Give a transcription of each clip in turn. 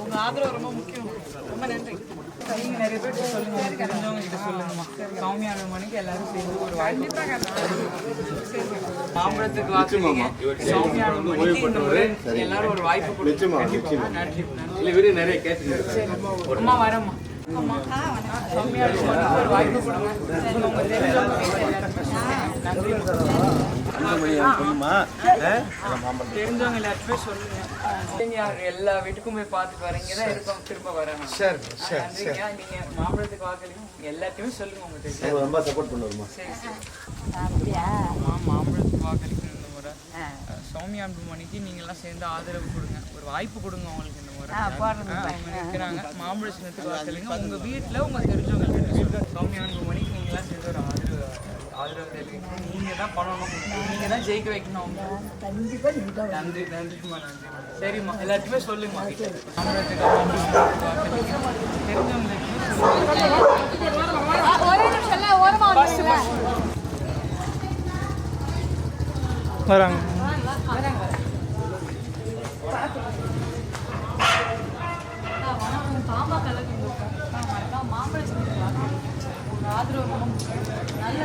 உங்க ஆதரவு ரொம்ப முக்கியம். ரொம்ப நன்றி. நீங்க நிறைய பேர் சொல்லுங்க, தெரிஞ்சவங்க கிட்ட சொல்லுங்கம்மா. சௌமியா மணிக்கு எல்லாரும் சேர்ந்து ஒரு வாய்ப்பு. மாம்பழத்துக்கு வாக்குறீங்க, சௌமியா மணிக்கு எல்லாரும் ஒரு வாய்ப்பு கொடுங்க. நன்றி. நிறைய கேட்டு அம்மா வரம்மா. அம்மா சௌமியா மணிக்கு ஒரு வாய்ப்பு கொடுங்க. உங்க தெரிஞ்சவங்க எல்லாருக்குமே சொல்லுங்க. எல்லா வீட்டுக்குமே பார்த்துட்டு வரீங்க தான் இருப்போம், திரும்ப வரேன். நீங்க மாம்பழத்துக்கு வாக்களிங்க, எல்லாத்தையுமே சொல்லுங்க. உங்க தெரியும் ரொம்ப சப்போர்ட் பண்ணுவோமா. மாம்பழத்துக்கு வாக்களிக்கணும் இந்த முறை. சௌமியா மணிக்கு நீங்க எல்லாம் சேர்ந்து ஆதரவு கொடுங்க, ஒரு வாய்ப்பு கொடுங்க அவங்களுக்கு இந்த முறை. அவங்க நிற்கிறாங்க. மாம்பழ சின்னத்துக்கு வாக்களிங்க. உங்க வீட்டுல உங்க தெரிஞ்சவங்க சௌமியா மணிக்கு நீங்க எல்லாம் சேர்ந்து ஒரு ஆதரவு தெரிவிங்க. நீங்க தான் பண்ணணும், நீங்க தான் ஜெயிக்க வைக்கணும். நன்றி நன்றிம்மா, நன்றி. சரிம்மா, எல்லாத்தையுமே சொல்லுங்கம்மா. மாம்பழத்துக்கு வராங்க. ஆதரவு நல்ல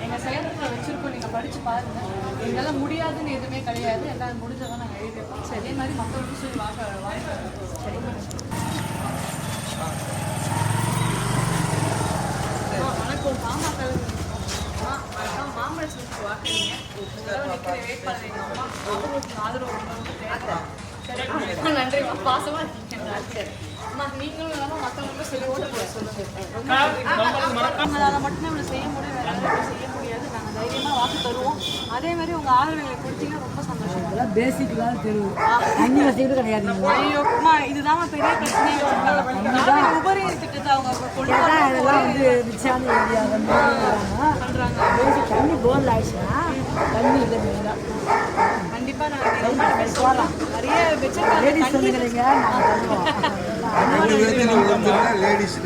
எங்கள் சேலத்தில் வச்சுருக்கோம். நீங்கள் படித்து பாருங்கள். எங்களால் முடியாதுன்னு எதுவுமே கிடையாது. எல்லாம் முடிஞ்சதான் நாங்கள் எழுதியிருக்கோம். சரி, அதே மாதிரி மக்களுக்கும் சொல்லி வாய்ப்பு. சரி, வணக்கம். பாமக மாம்பழ சின்னத்துக்கு வாக்குறீங்க. வேட்பாளர் எங்கள் அம்மா அவங்களுக்கு ஆதரவு ரொம்ப நன்றிம்மா. பாசமாக இருக்கீங்க. சரி நீங்களும் இல்லாமல் மற்றவங்களுக்கும் சொல்லி ஓட்டு போட சொல்லுங்கள். அதை மட்டுமே இவ்வளோ செய்ய முடியும், வேறு யாரும் செய்ய முடியாது. நாங்கள் தைரியமாக வாக்கு தருவோம். அதே மாதிரி உங்கள் ஆதரவுகளை கொடுத்தீங்கன்னா ரொம்ப சந்தோஷம். அதெல்லாம் பேசிக்கலாம் தெரியும். தண்ணி வசதி கிடையாது. ஐயோம்மா, இதுதான் பெரிய பிரச்சனை. உபரி திட்டத்தை அவங்க கொண்டு வந்து ரிச்சான ஏரியா பண்ணுறாங்க. தண்ணி போர்ல ஆயிடுச்சுன்னா தண்ணி இல்லை மெயினாக. கண்டிப்பாக நாங்கள் நிறைய வச்சிருக்காங்க. லேடிஸ் சொல்லுறீங்க, நாங்கள் லேடிஸ்